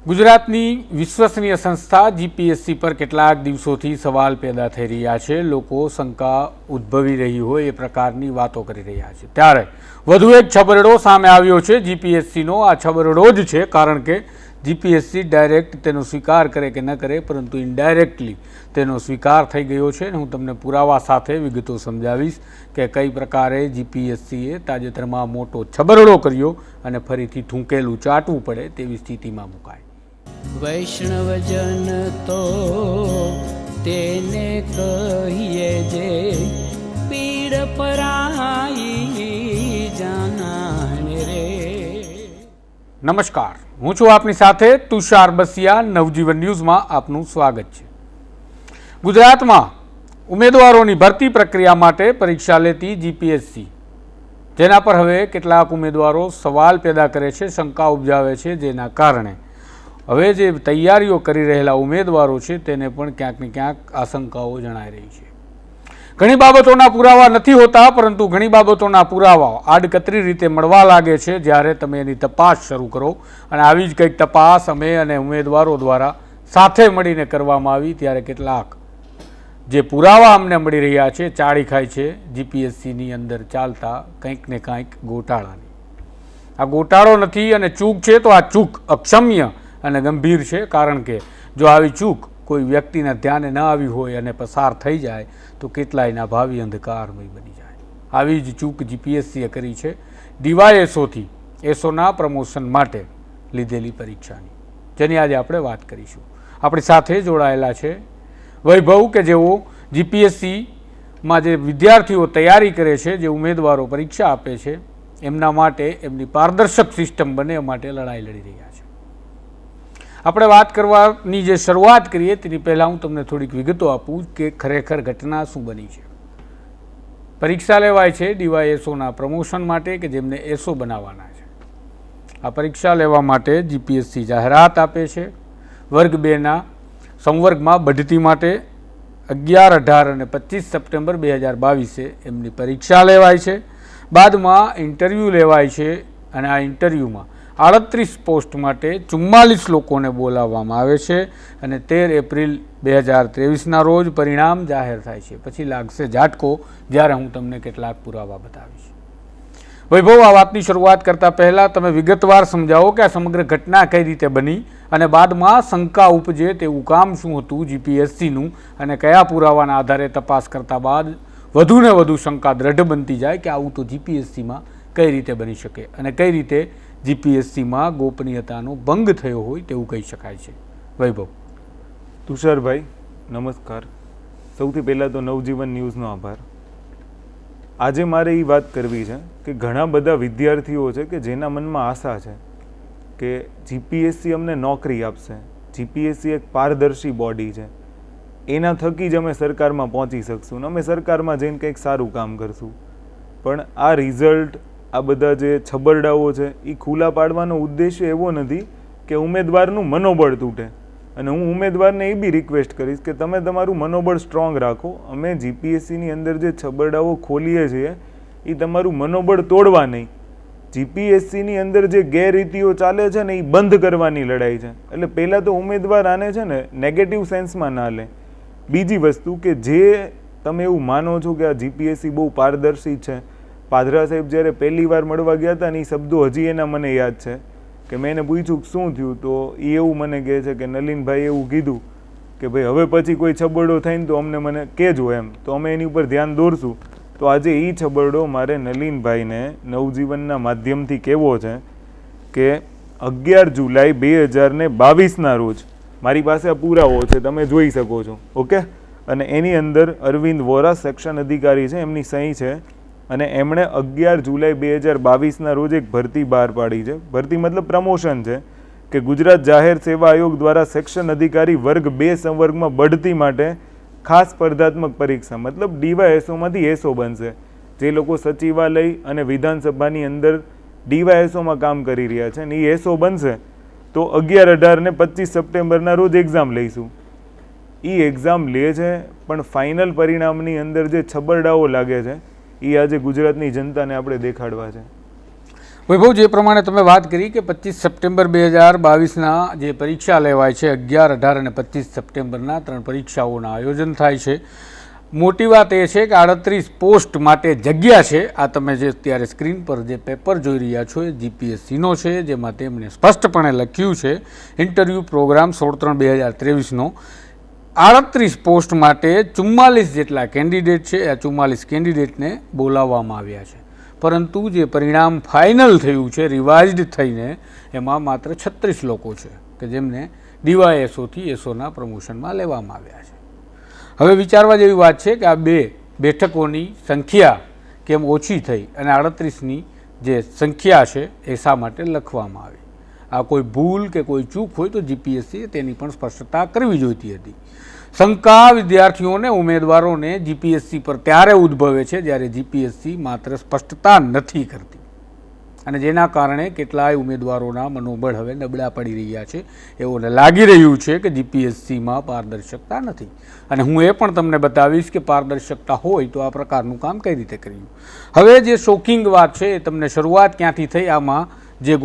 ગુજરાતની વિશ્વસનીય સંસ્થા જીપીએસસી પર કેટલાક દિવસોથી સવાલ પેદા થઈ રહ્યા છે। લોકો શંકા ઉદ્ભવી રહી હોય એ પ્રકારની વાતો કરી રહ્યા છે। ત્યારે વધુ એક છબરડો સામે આવ્યો છે જીપીએસસીનો। આ છબરડો જ છે, કારણ કે જીપીએસસી ડાયરેક્ટ તેનો સ્વીકાર કરે કે ન કરે, પરંતુ ઇનડાયરેક્ટલી તેનો સ્વીકાર થઈ ગયો છે। હું તમને પુરાવા સાથે વિગતો સમજાવીશ કે કઈ પ્રકારે જીપીએસસીએ તાજેતરમાં મોટો છબરડો કર્યો અને ફરીથી થૂંકેલું ચાટવું પડે તેવી સ્થિતિમાં મુકાય। વૈષ્ણવજન તો તેને કહીએ જે પીડ પરાઈ જાનાને રે। નમસ્કાર, હું છું આપની સાથે તુષાર બસિયા। નવજીવન ન્યૂઝમાં આપનું સ્વાગત છે। ગુજરાતમાં ઉમેદવારોની ભરતી પ્રક્રિયા માટે પરીક્ષા લેતી જીપીએસસી, જેના પર હવે કેટલાક ઉમેદવારો સવાલ પેદા કરે છે, શંકા ઉપજાવે છે, જેના કારણે હવે જે તૈયારીઓ કરી રહેલા ઉમેદવારો છે તેને પણ ક્યાંક ને ક્યાંક આશંકાઓ જણાઈ રહી છે। ઘણી બાબતોના પુરાવા નથી હોતા, પરંતુ ઘણી બાબતોના પુરાવા આડકતરી રીતે મળવા લાગે છે જ્યારે તમે એની તપાસ શરૂ કરો। અને આવી જ કંઈક તપાસ અમે અને ઉમેદવારો દ્વારા સાથે મળીને કરવામાં આવી, ત્યારે કેટલાક જે પુરાવા અમને મળી રહ્યા છે ચાળી ખાય છે જીપીએસસીની અંદર ચાલતા કંઈક ને કંઈક ગોટાળાની। આ ગોટાળો નથી અને ચૂક છે, તો આ ચૂક અક્ષમ્ય અને ગંભીર છે, કારણ કે જો આવી ચૂક કોઈ વ્યક્તિના ધ્યાને ન આવી હોય અને પસાર થઈ જાય તો કેટલાયના ભાવિ અંધકારમય બની જાય। આવી જ ચૂક જીપીએસસીએ કરી છે ડીવાયએસઓથી એસઓના પ્રમોશન માટે લીધેલી પરીક્ષાની, જેની આજે આપણે વાત કરીશું। આપણી સાથે જોડાયેલા છે વૈભવ, કે જેઓ જીપીએસસીમાં જે વિદ્યાર્થીઓ તૈયારી કરે છે, જે ઉમેદવારો પરીક્ષા આપે છે, એમના માટે એમની પારદર્શક સિસ્ટમ બને એ માટે લડાઈ લડી રહ્યા છે। આપણે વાત કરવાની જે શરૂઆત કરીએ તેની પહેલાં હું તમને થોડીક વિગતો આપું કે ખરેખર ઘટના શું બની છે। પરીક્ષા લેવાય છે ડીવાયએસઓના પ્રમોશન માટે, કે જેમને એસઓ બનાવવાના છે। આ પરીક્ષા લેવા માટે જીપીએસસી જાહેરાત આપે છે। વર્ગ 2ના સંવર્ગમાં બઢતી માટે 11, 18 અને 25 સપ્ટેમ્બર 2022 એમની પરીક્ષા લેવાય છે। બાદમાં ઇન્ટરવ્યૂ લેવાય છે અને આ ઇન્ટરવ્યૂમાં 38 પોસ્ટ માટે 44 લોકોને બોલાવવામાં આવે છે અને 13 એપ્રિલ 2023ના રોજ પરિણામ જાહેર થાય છે। પછી લાગશે ઝાટકો, જ્યારે હું તમને કેટલાક પુરાવા બતાવીશ। વૈભવ, આ વાતની શરૂઆત કરતાં પહેલાં તમે વિગતવાર સમજાવો કે આ સમગ્ર ઘટના કઈ રીતે બની અને બાદમાં શંકા ઉપજે તેવું કામ શું હતું જીપીએસસીનું, અને કયા પુરાવાના આધારે તપાસ કરતા બાદ વધુને વધુ શંકા દ્રઢ બનતી જાય કે આવું તો જીપીએસસીમાં કઈ રીતે બની શકે અને કઈ રીતે જીપીએસસીમાં ગોપનીયતાનો ભંગ થયો હોય તેવું કહી શકાય છે। વૈભવ। તુષારભાઈ નમસ્કાર। સૌથી પહેલાં તો નવજીવન ન્યૂઝનો આભાર। આજે મારે એ વાત કરવી છે કે ઘણા બધા વિદ્યાર્થીઓ છે કે જેના મનમાં આશા છે કે જીપીએસસી અમને નોકરી આપશે। જીપીએસસી એક પારદર્શી બોડી છે, એના થકી જ અમે સરકારમાં પહોંચી શકશું ને અમે સરકારમાં જઈને કંઈક સારું કામ કરશું। પણ આ રિઝલ્ટ, આ બધા જે છબરડાઓ છે એ ખુલ્લા પાડવાનો ઉદ્દેશ્ય એવો નથી કે ઉમેદવારનું મનોબળ તૂટે। અને હું ઉમેદવારને એ બી રિક્વેસ્ટ કરીશ કે તમે તમારું મનોબળ સ્ટ્રોંગ રાખો। અમે જીપીએસસીની અંદર જે છબરડાઓ ખોલીએ છીએ એ તમારું મનોબળ તોડવા નહીં, જીપીએસસીની અંદર જે ગેરરીતિઓ ચાલે છે ને એ બંધ કરવાની લડાઈ છે। એટલે પહેલાં તો ઉમેદવાર આને છે ને નેગેટિવ સેન્સમાં ના લે। બીજી વસ્તુ કે જે તમે એવું માનો છો કે આ જીપીએસસી બહુ પારદર્શી છે, પાદરા સાહેબ જ્યારે પહેલી વાર મળવા ગયા હતા ને એ શબ્દો હજી એના મને યાદ છે કે મેં એને પૂછ્યું શું થયું, તો એ એવું મને કહે છે કે નલિનભાઈ એવું કીધું કે ભાઈ હવે પછી કોઈ છબરડો થઈને તો મને કહેજો એમ, તો અમે એની ઉપર ધ્યાન દોરશું। તો આજે એ છબરડો મારે નલિનભાઈને નવજીવનના માધ્યમથી કહેવો છે કે 11 જુલાઈ 2022ના રોજ મારી પાસે આ પુરાવો છે, તમે જોઈ શકો છો, ઓકે। અને એની અંદર અરવિંદ વોરા સેક્શન અધિકારી છે, એમની સહી છે અને એમણે 11 જુલાઈ 2022ના રોજ એક ભરતી બહાર પાડી છે। ભરતી મતલબ પ્રમોશન છે કે ગુજરાત જાહેર સેવા આયોગ દ્વારા સેક્શન અધિકારી વર્ગ 2 સંવર્ગમાં બઢતી માટે ખાસ સ્પર્ધાત્મક પરીક્ષા, મતલબ ડીવાયએસઓમાંથી એસઓ બનશે। જે લોકો સચિવાલય અને વિધાનસભાની અંદર ડીવાયએસઓમાં કામ કરી રહ્યા છે અને એ એસઓ બનશે તો 11, 18 ને 25 સપ્ટેમ્બરના રોજ એક્ઝામ લઈશું। એ એક્ઝામ લે છે, પણ ફાઇનલ પરિણામની અંદર જે છબરડાઓ લાગે છે એ આજે ગુજરાતની જનતાને આપણે દેખાડવા છે। વૈભવ, જે પ્રમાણે તમે વાત કરી કે 25 સપ્ટેમ્બર 2022ના જે પરીક્ષા લેવાય છે, 11, 18 અને 25 સપ્ટેમ્બરના 3 પરીક્ષાઓના આયોજન થાય છે. મોટી વાત એ છે કે 38 પોસ્ટ માટે જગ્યા છે. આ તમે જે અત્યારે સ્ક્રીન પર જે પેપર જોઈ રહ્યા છો એ જીપીએસસીનો છે, જેમાં તેમણે સ્પષ્ટપણે લખ્યું છે ઇન્ટરવ્યૂ પ્રોગ્રામ 16/3/2023નો 38 પોસ્ટ માટે 44 જેટલા કેન્ડિડેટ છે. આ 44 કેન્ડિડેટને બોલાવવામાં આવ્યા છે, પરંતુ જે પરિણામ ફાઇનલ થયું છે રિવાઇઝડ થઈને એમાં માત્ર 36 લોકો છે કે જેમને ડીવાયએસઓથી એસઓના પ્રમોશનમાં લેવામાં આવ્યા છે. હવે વિચારવા જેવી વાત છે કે આ 2 બેઠકોની સંખ્યા કેમ ઓછી થઈ અને 38ની જે સંખ્યા છે એ શા માટે લખવામાં આવી. આ કોઈ ભૂલ કે કોઈ ચૂક હોય તો જીપીએસસીએ તેની પણ સ્પષ્ટતા કરવી જોઈતી હતી. શંકા વિદ્યાર્થીઓને, ઉમેદવારોને જીપીએસસી પર ત્યારે ઉદ્ભવે છે જ્યારે જીપીએસસી માત્ર સ્પષ્ટતા નથી કરતી, અને જેના કારણે કેટલાય ઉમેદવારોના મનોબળ હવે નબળા પડી રહ્યા છે. એવું લાગી રહ્યું છે કે જીપીએસસીમાં પારદર્શકતા નથી. અને હું એ પણ તમને બતાવીશ કે પારદર્શકતા હોય તો આ પ્રકારનું કામ કઈ રીતે કર્યું. હવે જે શોકિંગ વાત છે એ તમને શરૂઆત ક્યાંથી થઈ આમાં જે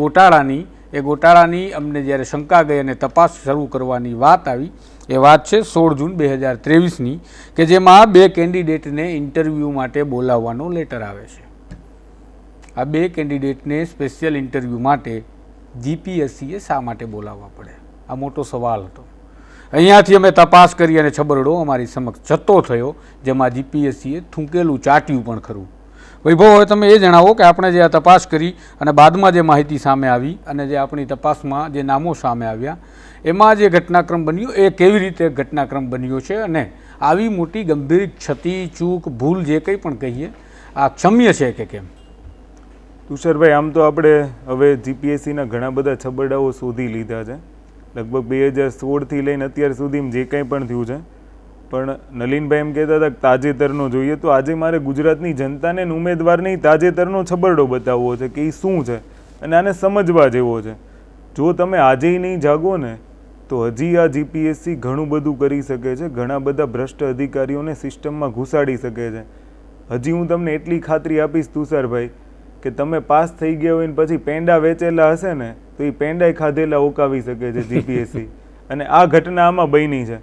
ગોટાળાની અમને જ્યારે શંકા ગઈ અને તપાસ શરૂ કરવાની વાત આવી, એ વાત છે 16 જૂન 2023ની, કે જેમાં 2 કેન્ડિડેટને ઇન્ટરવ્યૂ માટે બોલાવવાનો લેટર આવે છે. આ 2 કેન્ડિડેટને સ્પેશિયલ ઇન્ટરવ્યૂ માટે જીપીએસસીએ શા માટે બોલાવવા પડે? આ મોટો સવાલ હતો. અહીંયાથી અમે તપાસ કરી અને છબરડો અમારી સમક્ષ જતો થયો, જેમાં જીપીએસસીએ થૂંકેલું ચાટ્યું પણ ખરું. વૈભવ, હવે તમે એ જણાવો કે આપણે જે આ તપાસ કરી અને બાદમાં જે માહિતી સામે આવી અને જે આપણી તપાસમાં જે નામો સામે આવ્યા એમાં જે ઘટનાક્રમ બન્યો એ કેવી રીતે ઘટનાક્રમ બન્યો છે, અને આવી મોટી ગંભીર ક્ષતિ, ચૂક, ભૂલ જે કંઈ પણ કહીએ આ ક્ષમ્ય છે કે કેમ? તુષારભાઈ, આમ તો આપણે હવે જીપીએસસીના ઘણા બધા છબરડાઓ શોધી લીધા છે. લગભગ 2016થી લઈને અત્યાર સુધીમાં જે કંઈ પણ થયું છે, પણ નલિનભાઈ એમ કહેતા હતા કે તાજેતરનો જોઈએ, તો આજે મારે ગુજરાતની જનતાને ઉમેદવારની તાજેતરનો છબરડો બતાવવો છે કે એ શું છે અને આને સમજવા જેવો છે. જો તમે આજે નહીં જાગો ને તો હજી આ જીપીએસસી ઘણું બધું કરી શકે છે, ઘણા બધા ભ્રષ્ટ અધિકારીઓને સિસ્ટમમાં ઘુસાડી શકે છે. હજી હું તમને એટલી ખાતરી આપીશ તુષારભાઈ કે તમે પાસ થઈ ગયા હોય ને પછી પેંડા વેચેલા હશે ને તો એ પેંડાય ખાધેલા ઓકાવી શકે છે જીપીએસસી. અને આ ઘટના આમાં બની છે.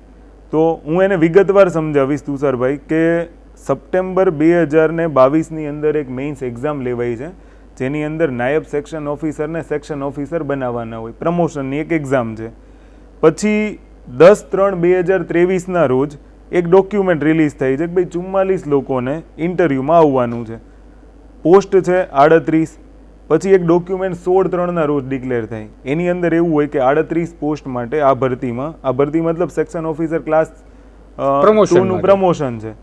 તો હું એને વિગતવાર સમજાવીશ તુષારભાઈ કે સપ્ટેમ્બર 2022ની અંદર એક મેઇન્સ એક્ઝામ લેવાઈ છે, જેની અંદર નાયબ સેક્શન ઓફિસરને સેક્શન ઓફિસર બનાવવાના હોય, પ્રમોશનની એક એક્ઝામ છે. પછી 10/3/2023ના રોજ એક ડોક્યુમેન્ટ રિલીઝ થઈ છે કે ભાઈ 44 લોકોને ઇન્ટરવ્યૂમાં આવવાનું છે, પોસ્ટ છે 38. પછી એક ડોક્યુમેન્ટ 16/3ના રોજ ડિક્લેર થાય. એની અંદર એવું હોય કે 38 પોસ્ટ માટે આ ભરતી મતલબ સેક્શન ઓફિસર ક્લાસ 2નું પ્રમોશન છે.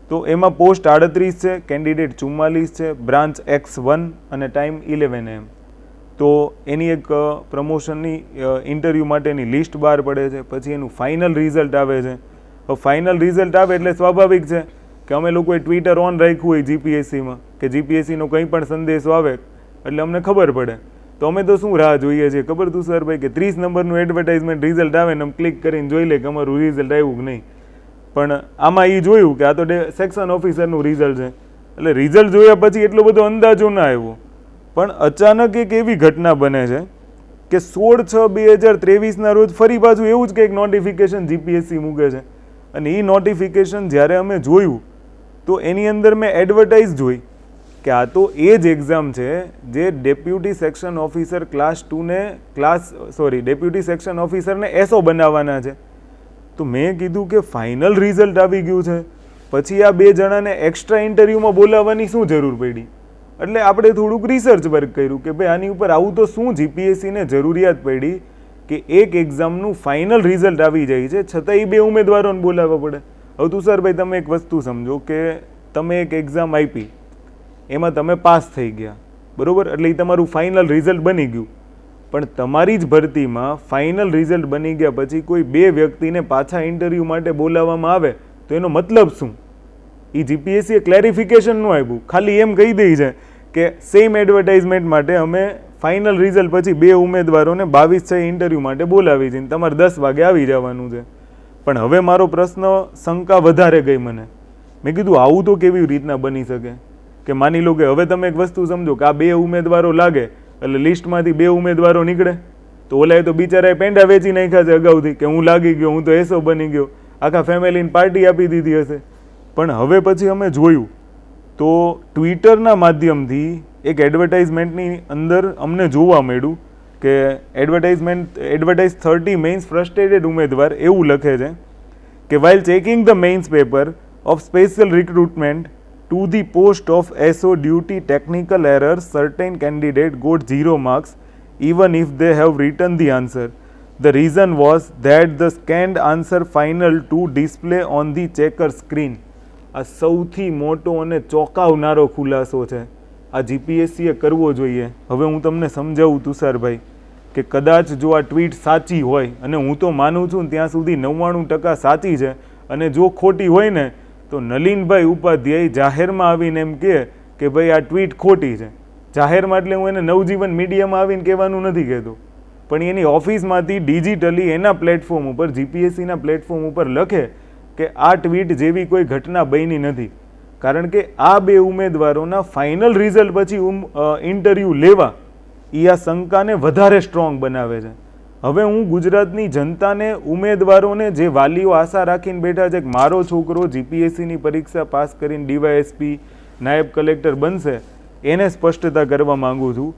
તો એમાં પોસ્ટ 38 છે, કેન્ડિડેટ 44 છે, બ્રાન્ચ X1 અને ટાઈમ 11 AM. તો એની એક પ્રમોશનની ઇન્ટરવ્યૂ માટેની લિસ્ટ બહાર પડે છે. પછી એનું ફાઇનલ રિઝલ્ટ આવે છે. ફાઇનલ રિઝલ્ટ આવે એટલે સ્વાભાવિક છે કે અમે લોકોએ ટ્વિટર ઓન રાખ્યું હોય જીપીએસસીમાં કે જીપીએસસીનો કંઈ પણ સંદેશો આવે એટલે અમને ખબર પડે. તો અમે તો શું રાહ જોઈએ છીએ ખબર તુષારભાઈ કે 30 નંબરનું એડવર્ટાઇઝમેન્ટ રિઝલ્ટ આવે ને અમે ક્લિક કરીને જોઈ લે કે અમારું રિઝલ્ટ આવ્યું કે નહીં. પણ આમાં એ જોયું કે આ તો સેક્શન ઓફિસરનું રિઝલ્ટ છે, એટલે રિઝલ્ટ જોયા પછી એટલો બધો અંદાજો ના આવ્યો. પણ અચાનક એક એવી ઘટના બને છે કે 16/6/2023ના રોજ ફરી પાછું એવું જ કંઈક નોટિફિકેશન જીપીએસસી મૂકે છે. અને એ નોટિફિકેશન જ્યારે અમે જોયું તો એની અંદર મેં એડવર્ટાઇઝ જોઈ કે આ તો એ જ એક્ઝામ છે જે ડેપ્યુટી સેક્શન ઓફિસર ક્લાસ 2ને ડેપ્યુટી સેક્શન ઓફિસરને એસઓ બનાવવાના છે. તો મેં કીધું કે ફાઇનલ રિઝલ્ટ આવી ગયું છે, પછી આ 2 જણાને એક્સ્ટ્રા ઇન્ટરવ્યૂમાં બોલાવવાની શું જરૂર પડી? એટલે આપણે થોડુંક રિસર્ચ વર્ક કર્યું કે ભાઈ આની ઉપર આવું તો શું જીપીએસસીને જરૂરિયાત પડી કે એક એક્ઝામનું ફાઇનલ રિઝલ્ટ આવી જાય છે છતાં એ 2 ઉમેદવારોને બોલાવવા પડે. હવે તુષારભાઈ, તમે એક વસ્તુ સમજો કે તમે એક એક્ઝામ આપી, એમાં તમે પાસ થઈ ગયા, બરાબર, એટલે એ તમારું ફાઇનલ રિઝલ્ટ બની ગયું. પણ તમારી જ ભરતીમાં ફાઇનલ રિઝલ્ટ બની ગયા પછી કોઈ 2 વ્યક્તિને પાછા ઇન્ટરવ્યૂ માટે બોલાવવામાં આવે તો એનો મતલબ શું? એ જીપીએસસીએ ક્લેરિફિકેશન ન આપ્યું, ખાલી એમ કહી દઈ છે કે સેમ એડવર્ટાઇઝમેન્ટ માટે અમે ફાઇનલ રિઝલ્ટ પછી 2 ઉમેદવારોને 22/6 ઇન્ટરવ્યૂ માટે બોલાવી છે, તમારે 10 વાગે આવી જવાનું છે. પણ હવે મારો પ્રશ્ન, શંકા વધારે ગઈ મને. મેં કીધું આવું તો કેવી રીતના બની શકે કે માની લો કે હવે તમે એક વસ્તુ સમજો કે આ 2 ઉમેદવારો લાગે એટલે લિસ્ટમાંથી 2 ઉમેદવારો નીકળે તો ઓલાએ તો બિચારાએ પેંડા વેચી નાખ્યા છે અગાઉથી કે હું લાગી ગયો, હું તો એસો બની ગયો, આખા ફેમિલીને પાર્ટી આપી દીધી હશે. પણ હવે પછી અમે જોયું તો ટ્વિટરના માધ્યમથી એક એડવર્ટાઇઝમેન્ટની અંદર અમને જોવા મળ્યું કે એડવર્ટાઇઝ 30 મેઇન્સ ફ્રસ્ટ્રેટેડ ઉમેદવાર એવું લખે છે કે while checking the mains paper of special recruitment to the post of SO duty technical errors, certain candidate got 0 marks even if they have written the answer. The reason was that the scanned answer final to display on the checker screen. આ સૌથી મોટો અને ચોંકાવનારો ખુલાસો છે. આ જીપીએસસીએ કરવો જોઈએ. હવે હું તમને સમજાવું તુષારભાઈ કે કદાચ જો આ ટ્વીટ સાચી હોય, અને હું તો માનું છું ત્યાં સુધી 99% સાચી છે, અને જો ખોટી હોય ને તો નલિનભાઈ ઉપાધ્યાય જાહેરમાં આવીને એમ કહે કે ભાઈ આ ટ્વીટ ખોટી છે. જાહેરમાં એટલે હું એને નવજીવન મીડિયામાં આવીને કહેવાનું નથી કહેતો, પણ એની ઓફિસમાંથી ડિજિટલી એના પ્લેટફોર્મ ઉપર, જીપીએસસીના પ્લેટફોર્મ ઉપર લખે કે આ ટ્વીટ જેવી કોઈ ઘટના બની નથી. કારણ કે આ 2 ઉમેદવારોના ફાઇનલ રિઝલ્ટ પછી ઇન્ટરવ્યૂ લેવા એ આ શંકાને વધારે સ્ટ્રોંગ બનાવે છે. હવે હું ગુજરાતની જનતાને, ઉમેદવારોને, જે વાલીઓ આશા રાખીને બેઠા છે કે મારો છોકરો જીપીએસસીની પરીક્ષા પાસ કરીને ડીવાયએસપી, નાયબ કલેક્ટર બનશે, એને સ્પષ્ટતા કરવા માંગુ છું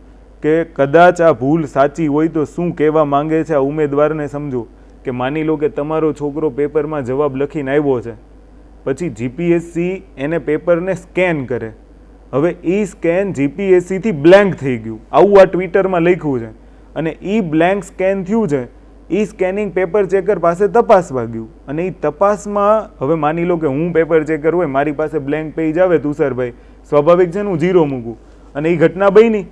કે કદાચ આ ભૂલ સાચી હોય તો શું કહેવા માંગે છે આ ઉમેદવારને સમજો. કે માની લો કે તમારો છોકરો પેપરમાં જવાબ લખીને આવ્યો છે, પછી જીપીએસસી એને પેપરને સ્કેન કરે. હવે એ સ્કેન જીપીએસસીથી બ્લેન્ક થઈ ગયું, આવું આ ટ્વિટરમાં લખ્યું છે, અને એ બ્લેન્ક સ્કેન થયું છે, એ સ્કેનિંગ પેપર ચેકર પાસે તપાસવા ગયું, અને એ તપાસમાં હવે માની લો કે હું પેપર ચેકર હોય, મારી પાસે બ્લેન્ક પેજ આવે તુષારભાઈ, સ્વાભાવિક છે ને હું 0 મૂકું, અને એ ઘટના બની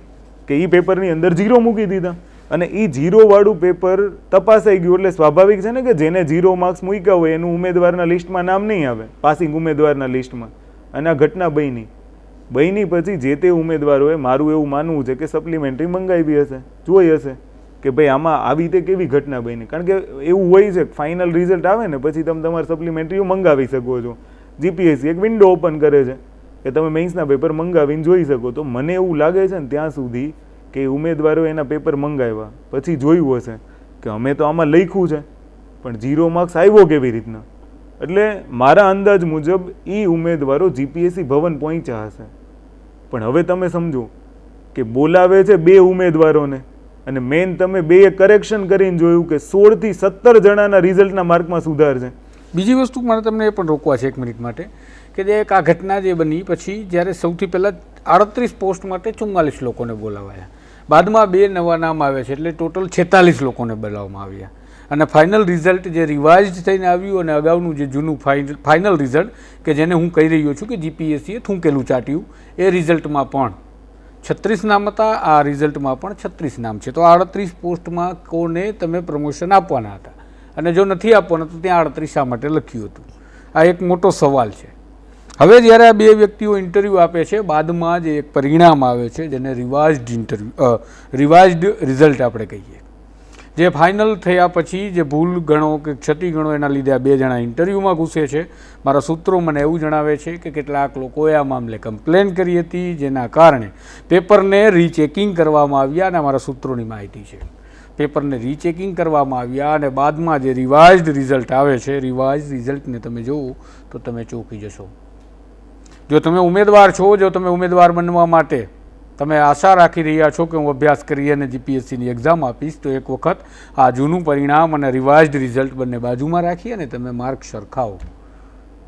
કે એ પેપરની અંદર 0 મૂકી દીધા, અને એ 0 વાળું પેપર તપાસાઈ ગયું. એટલે સ્વાભાવિક છે ને કે જેને 0 માર્ક્સ મૂક્યા હોય એનું ઉમેદવારના લિસ્ટમાં નામ નહીં આવે, પાસિંગ ઉમેદવારના લિસ્ટમાં. અને આ ઘટના બની પછી જે તે ઉમેદવારોએ, મારું એવું માનવું છે કે સપ્લિમેન્ટરી મંગાવી હશે, જોઈ હશે કે ભાઈ આમાં આવી રીતે કેવી ઘટના બની. કારણ કે એવું હોય છે ફાઇનલ રિઝલ્ટ આવે ને પછી તમે તમારે સપ્લિમેન્ટરીઓ મંગાવી શકો છો. જીપીએસસી એક વિન્ડો ઓપન કરે છે કે તમે મેઇન્સના પેપર મંગાવીને જોઈ શકો. તો મને એવું લાગે છે ને ત્યાં સુધી કે ઉમેદવારો એના પેપર મંગાવ્યા પછી જોયું હશે કે અમે તો આમાં લખ્યું છે પણ 0 માર્ક્સ આવ્યો કેવી રીતના. એટલે મારા અંદાજ મુજબ એ ઉમેદવારો જીપીએસસી ભવન પહોંચ્યા હશે. પણ હવે તમે સમજો કે બોલાવે છે 2 ઉમેદવારોને, અને મેન તમે 2 કરેક્શન કરીને જોયું કે 16 થી 17 જણાના રિઝલ્ટના માર્કમાં સુધાર છે. બીજી વસ્તુ મારે તમને એ પણ રોકવા છે 1 મિનિટ માટે કે જે એક આ ઘટના જે બની પછી જ્યારે સૌથી પહેલાં 38 પોસ્ટ માટે 44 લોકોને બોલાવાયા, બાદમાં 2 નવા નામ આવ્યા છે, એટલે ટોટલ 46 લોકોને બોલાવવામાં આવ્યા. અને ફાઇનલ રિઝલ્ટ જે રિવાઇઝ થઈને આવ્યું અને અગાઉનું જે જૂનું ફાઇનલ રિઝલ્ટ કે જેને હું કહી રહ્યો છું કે જીપીએસસીએ થૂંકેલું ચાટ્યું, એ રિઝલ્ટમાં પણ 36 નામ હતા, આ રિઝલ્ટમાં પણ 36 નામ છે. તો 38 પોસ્ટમાં કોને તમે પ્રમોશન આપવાના હતા, અને જો નથી આપવાના તો ત્યાં 38 શા માટે લખ્યું હતું? આ એક મોટો સવાલ છે. હવે જ્યારે આ 2 વ્યક્તિઓ ઇન્ટરવ્યૂ આપે છે, બાદમાં જે એક પરિણામ આવે છે જેને રિવાઇઝડ રિઝલ્ટ આપણે કહીએ, જે ફાઇનલ થયા પછી જે ભૂલ ગણો કે ક્ષતિ ગણો એના લીધે આ 2 જણા ઇન્ટરવ્યૂમાં ઘૂસે છે. મારા સૂત્રો મને એવું જણાવે છે કે કેટલાક લોકોએ આ મામલે કમ્પ્લેન કરી હતી, જેના કારણે પેપરને રીચેકિંગ કરવામાં આવ્યા, અને અમારા સૂત્રોની માહિતી છે પેપરને રીચેકિંગ કરવામાં આવ્યા, અને બાદમાં જે રિવાઇઝડ રિઝલ્ટ આવે છે, રિવાઇઝ રિઝલ્ટને તમે જુઓ તો તમે ચોંકી જશો. જો તમે ઉમેદવાર છો, જો તમે ઉમેદવાર બનવા માટે તમે આશા રાખી રહ્યા છો કે હું અભ્યાસ કરી અને જીપીએસસીની એક્ઝામ આપીશ, તો એક વખત આ જૂનું પરિણામ અને રિવાઇઝડ રિઝલ્ટ બંને બાજુમાં રાખી અને તમે માર્ક સરખાવો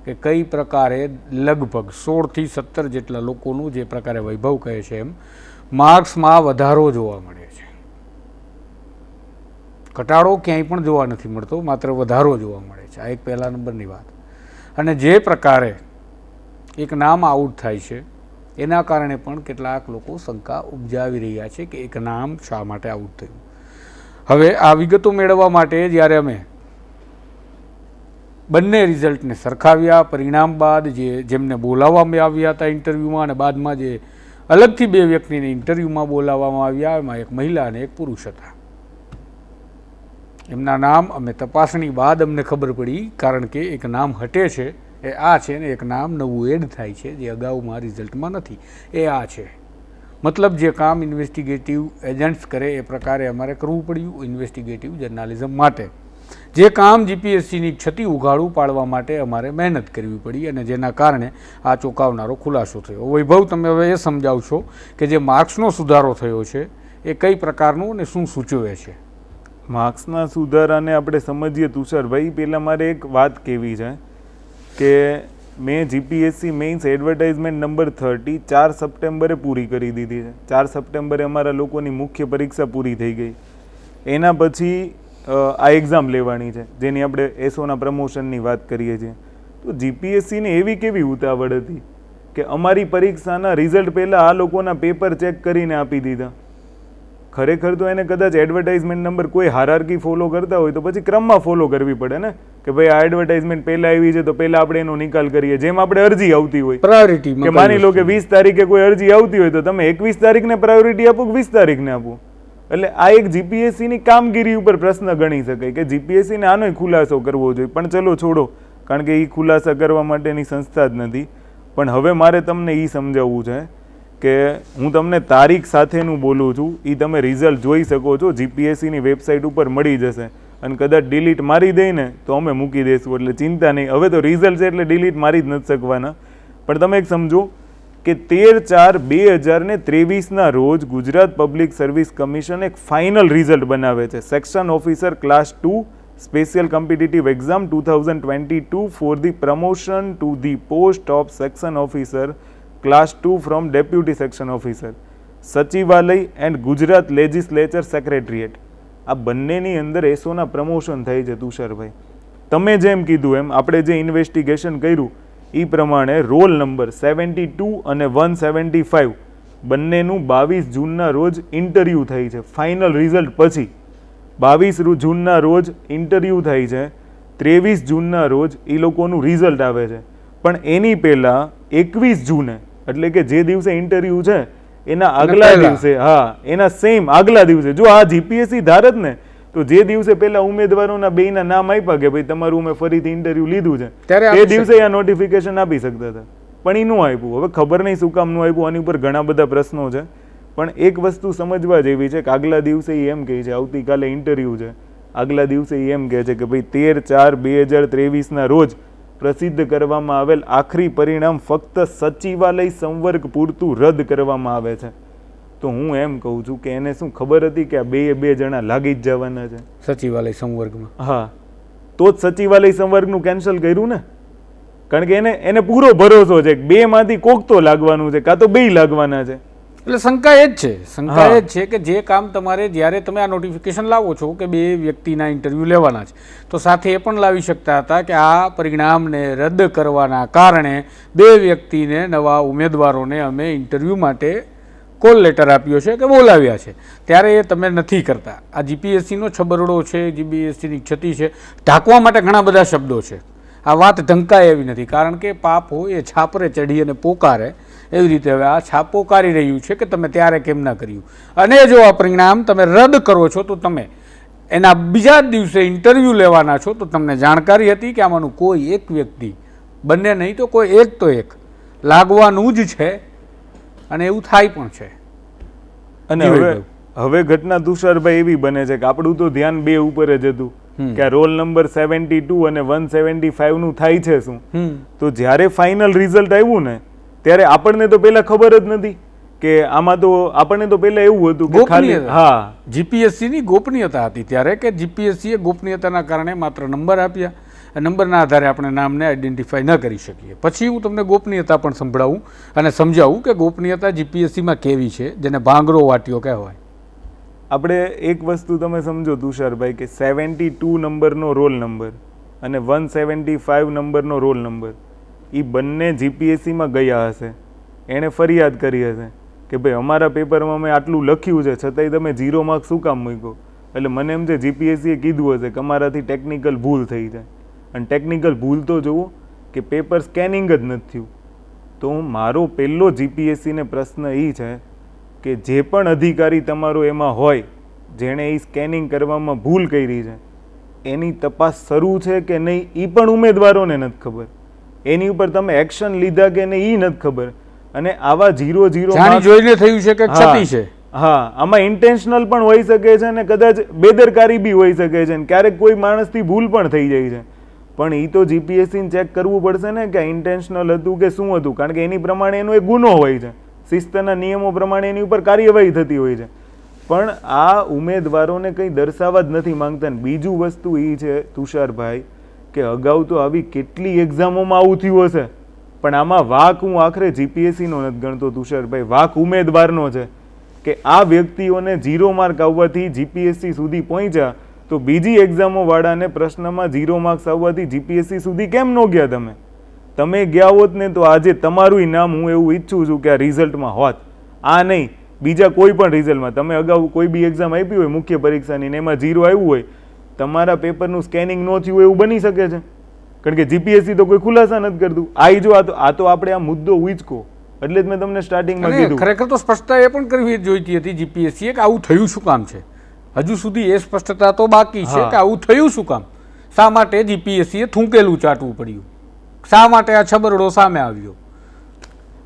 કે કઈ પ્રકારે લગભગ 16 થી 17 જેટલા લોકોનું, જે પ્રકારે વૈભવ કહે છે એમ, માર્ક્સમાં વધારો જોવા મળે છે. ઘટાડો ક્યાંય પણ જોવા નથી મળતો, માત્ર વધારો જોવા મળે છે. આ એક પહેલા નંબરની વાત. અને જે પ્રકારે એક નામ આઉટ થાય છે એના કારણે પણ કેટલાક લોકો શંકા ઉપજાવી રહ્યા છે કે એક નામ શા માટે આઉટ થયું. હવે આ વિગતો મેળવવા માટે જ્યારે અમે બંને રિઝલ્ટને સરખાવ્યા, પરિણામ બાદ જેમને બોલાવવામાં આવ્યા હતા ઇન્ટરવ્યૂમાં, અને બાદમાં જે અલગથી 2 વ્યક્તિને ઇન્ટરવ્યૂમાં બોલાવવામાં આવ્યા, એમાં એક મહિલા અને એક પુરુષ હતા. એમના નામ અમે તપાસણી બાદ અમને ખબર પડી, કારણ કે એક નામ હટે છે એ આ છે, ને એક નામ નવું એડ થાય છે જે અગાઉમાં રિઝલ્ટમાં નથી, એ આ છે મતલબ જે કામ ઇન્વેસ્ટિગેટિવ એજન્ટ્સ કરે એ પ્રકારે અમારે કરવું પડ્યું ઇન્વેસ્ટિગેટિવ જર્નાલિઝમ માટે. જે કામ જીપીએસસીની ક્ષતિ ઉઘાડું પાડવા માટે અમારે મહેનત કરવી પડી અને જેના કારણે આ ચોંકાવનારો ખુલાસો થયો. વૈભવ, તમે હવે એ સમજાવશો કે જે માર્ક્સનો સુધારો થયો છે એ કઈ પ્રકારનું અને શું સૂચવે છે? માર્ક્સના સુધારાને આપણે સમજીએ તુષારભાઈ, પહેલાં મારે એક વાત કહેવી છે કે મેં જીપીએસસી મેઇન્સ એડવર્ટાઇઝમેન્ટ નંબર 30 4 સપ્ટેમ્બરે પૂરી કરી દીધી છે. 4 સપ્ટેમ્બરે અમારા લોકોની મુખ્ય પરીક્ષા પૂરી થઈ ગઈ. એના પછી આ એક્ઝામ લેવાની છે જેની આપણે એસઓના પ્રમોશનની વાત કરીએ છીએ. તો જીપીએસસીને એવી કેવી ઉતાવળ હતી કે અમારી પરીક્ષાના રિઝલ્ટ પહેલાં આ લોકોના પેપર ચેક કરીને આપી દીધા? ખરેખર તો એને કદાચ એડવર્ટાઇઝમેન્ટ નંબર કોઈ હાયરાર્કી ફોલો કરતા હોય તો પછી ક્રમમાં ફોલો કરવી પડે ને, કે ભાઈ આ એડવર્ટાઇઝમેન્ટ પહેલાં આવી છે તો પહેલાં આપણે એનો નિકાલ કરીએ. જેમ આપણે અરજી આવતી હોય પ્રાયોરિટી, કે માની લો કે 20 તારીખે કોઈ અરજી આવતી હોય તો તમે 21 તારીખને પ્રાયોરિટી આપો કે 20 તારીખને આપો. એટલે આ એક જીપીએસસીની કામગીરી ઉપર પ્રશ્ન ગણી શકાય કે જીપીએસસીને આનોય ખુલાસો કરવો જોઈએ. પણ ચલો છોડો, કારણ કે એ ખુલાસા કરવા માટેની સંસ્થા જ નથી. પણ હવે મારે તમને એ સમજાવવું છે કે હું તમને તારીખ સાથેનું બોલું છું, એ તમે રિઝલ્ટ જોઈ શકો છો, જીપીએસસીની વેબસાઇટ ઉપર મળી જશે. અને કદાચ ડિલીટ મારી દઈને તો અમે મૂકી દઈશું, એટલે ચિંતા નહીં. હવે તો રિઝલ્ટ છે એટલે ડિલીટ મારી જ નથી શકવાના. પણ તમે એક સમજો કે 13/4/2023ના રોજ ગુજરાત પબ્લિક સર્વિસ કમિશન એક ફાઇનલ રિઝલ્ટ બનાવે છે. Section officer class 2 special competitive exam 2022 for the promotion to the post of section officer class 2 from deputy section officer, સચિવાલય એન્ડ ગુજરાત લેજિસ્લેચર સેક્રેટરીએટ. આ બંનેની અંદર એસઓના પ્રમોશન થાય છે. તુષારભાઈ, તમે જેમ કીધું એમ આપણે જે ઇન્વેસ્ટિગેશન કર્યું એ પ્રમાણે રોલ નંબર 72 અને 175 બંનેનું 22 જૂનના રોજ ઇન્ટરવ્યૂ થઈ છે. ફાઇનલ રિઝલ્ટ પછી 22 જૂનના રોજ ઇન્ટરવ્યૂ થાય છે. 23 જૂનના રોજ એ લોકોનું રિઝલ્ટ આવે છે. પણ એની પહેલાં 21 જૂને, એટલે કે જે દિવસે ઇન્ટરવ્યૂ છે એના આગલા દિવસે, એના સેમ આગલા દિવસે, જો આ જીપીએસસી ધારત ને તો જે દિવસે પહેલા ઉમેદવારોના બેયના નામ આપ્યા કે ભાઈ તમારું અમે ફરીથી ઇન્ટરવ્યુ લીધું છે તે દિવસે આ નોટિફિકેશન આપી શકતા હતા. પણ એ નું આપ્યું. હવે ખબર નહીં શું કામ નું આપ્યું, આની ઉપર ઘણા બધા પ્રશ્નો છે. પણ એક વસ્તુ સમજવા જેવી છે કે આગલા દિવસે એમ કહે છે આવતીકાલે ઇન્ટરવ્યુ છે, આગલા દિવસે એમ કહે છે કે ભાઈ 13/4/2023ના રોજ પ્રસિદ્ધ કરવામાં આવેલ આખરી પરિણામ ફક્ત સચિવાલય સંવર્ગ પૂરતું રદ કરવામાં આવે છે. તો હું એમ કહું છું કે એને શું ખબર હતી કે આ બે જણા લાગી જ જવાના છે સચિવાલય સંવર્ગમાં? હા, તો જ સચિવાલય સંવર્ગનું કેન્સલ કર્યું ને. કારણ કે એને પૂરો ભરોસો છે કે બે માંથી કોક તો લાગવાનું છે, કાં તો બે લાગવાના છે. એટલે શંકા એ જ છે કે જે કામ તમારે જ્યારે તમે આ નોટિફિકેશન લાવો છો કે બે વ્યક્તિના ઇન્ટરવ્યૂ લેવાના છે, તો સાથે એ પણ લાવી શકતા હતા કે આ પરિણામને રદ કરવાના કારણે બે વ્યક્તિને, નવા ઉમેદવારોને અમે ઇન્ટરવ્યૂ માટે કોલ લેટર આપ્યો છે કે બોલાવ્યા છે. ત્યારે એ તમે નથી કરતા. આ જીપીએસસીનો છબરડો છે, જીપીએસસીની ક્ષતિ છે, ઢાંકવા માટે ઘણા બધા શબ્દો છે. આ વાત ઢંકાય એવી નથી, કારણ કે પાપ હોય એ છાપરે ચઢી અને પોકારે, એવી રીતે હવે આ છાપ પોકારી રહ્યું છે કે તમે ત્યારે કેમ ના કર્યું. અને જો આ પરિણામ તમે રદ કરો છો તો તમે એના બીજા જ દિવસે ઇન્ટરવ્યૂ લેવાના છો, તો તમને જાણકારી હતી કે આમાંનું કોઈ એક વ્યક્તિ, બંને નહીં તો કોઈ એક તો એક લાગવાનું જ છે, અને એવું થાય પણ છે. અને હવે ઘટના તુષારભાઈ એવી બને છે કે આપણું તો ધ્યાન બે ઉપર જ હતું કે રોલ નંબર 72 અને 175 નું થાય છે શું. તો જ્યારે ફાઇનલ રિઝલ્ટ આવ્યું ને ત્યારે આપણને તો પહેલા ખબર જ નથી કે આમાં તો આપણને તો પહેલા એવું હતું કે ખાલી જીપીએસસી ની ગોપનીયતા હતી ત્યારે, કે જીપીએસસી એ ગોપનીયતાના કારણે માત્ર નંબર આપ્યા, નંબરના આધારે આપણે નામને આઈડેન્ટિફાઈ ન કરી શકીએ. પછી હું તમને ગોપનીયતા પણ સંભળાવું અને સમજાવું કે ગોપનીયતા જીપીએસસીમાં કેવી છે, જેને ભાંગરો વાટ્યો કહેવાય. આપણે એક વસ્તુ તમે સમજો તુષારભાઈ કે 72 નંબરનો રોલ નંબર અને 175 નંબરનો રોલ નંબર એ બંને જીપીએસસીમાં ગયા હશે. એણે ફરિયાદ કરી હશે કે ભાઈ અમારા પેપરમાં મેં આટલું લખ્યું છે છતાંય તમે 0 માર્ક્સ શું કામ મૂક્યો. એટલે મને એમ છે જીપીએસસીએ કીધું હશે કે અમારાથી ટેકનિકલ ભૂલ થઈ જાય. અને ટેકનિકલ ભૂલ તો જુઓ કે પેપર સ્કેનિંગ જ નથી થયું. તો મારો પહેલો જીપીએસસીને પ્રશ્ન એ છે કે જે પણ અધિકારી તમારો એમાં હોય જેણે એ સ્કેનિંગ કરવામાં ભૂલ કરી છે એની તપાસ શરૂ છે કે નહીં એ પણ ઉમેદવારોને નથી ખબર. એની ઉપર તમે એક્શન લીધા કે નહીં એ નથી ખબર. અને આવા 0-0 જાણી જોઈને થયું છે કે ક્ષતિ છે. હા, આમાં ઇન્ટેન્શનલ પણ હોઈ શકે છે અને કદાચ બેદરકારી બી હોઈ શકે છે અને ક્યારેક કોઈ માણસથી ભૂલ પણ થઈ જાય છે. પણ એ તો જીપીએસસીને ચેક કરવું પડશે ને કે ઇન્ટેન્શનલ હતું કે શું હતું, કારણ કે એની પ્રમાણે એનો એક ગુનો હોય છે, શિસ્તના નિયમો પ્રમાણે એની ઉપર કાર્યવાહી થતી હોય છે. પણ આ ઉમેદવારોને કંઈ દર્શાવવા જ નથી માંગતા. બીજું વસ્તુ એ છે તુષારભાઈ કે અગાઉ તો આવી કેટલી એક્ઝામોમાં આવું થયું હશે, પણ આમાં વાંક હું આખરે જીપીએસસીનો નથી ગણતો તુષારભાઈ, વાંક ઉમેદવારનો છે કે આ વ્યક્તિઓને 0 માર્ક આવવાથી જીપીએસસી સુધી પહોંચ્યા, તો બીજી એક્ઝામો વાળાને પ્રશ્નમાં 0 માર્ક્સ આવવાથી જીપીએસસી સુધી કેમ ન ગયા? તમે ગયા હોત ને તો આજે તમારું નામ હું એવું ઈચ્છું છું કે આ રિઝલ્ટમાં હોત. આ નહીં, બીજા કોઈ પણ રિઝલ્ટમાં તમે અગાઉ કોઈ બી એક્ઝામ આપી હોય મુખ્ય પરીક્ષાની ને એમાં 0 આવ્યું હોય, તમારા પેપરનું સ્કેનિંગ ન થયું એવું બની શકે છે, કારણ કે જીપીએસસી તો કોઈ ખુલાસા નથી કરતું. આ તો આપણે આ મુદ્દો ઉચકો, એટલે જ મેં તમને સ્ટાર્ટિંગમાં કીધું. ખરેખર તો સ્પષ્ટતા એ પણ કરવી જોઈતી હતી જીપીએસસીએ કે આવું થયું શું કામ છે. હજુ સુધી એ સ્પષ્ટતા તો બાકી છે કે આવું થયું શું કામ, શા માટે જીપીએસસીએ થૂંકેલું ચાટવું પડ્યું, શા માટે આ છબરડો સામે આવ્યો.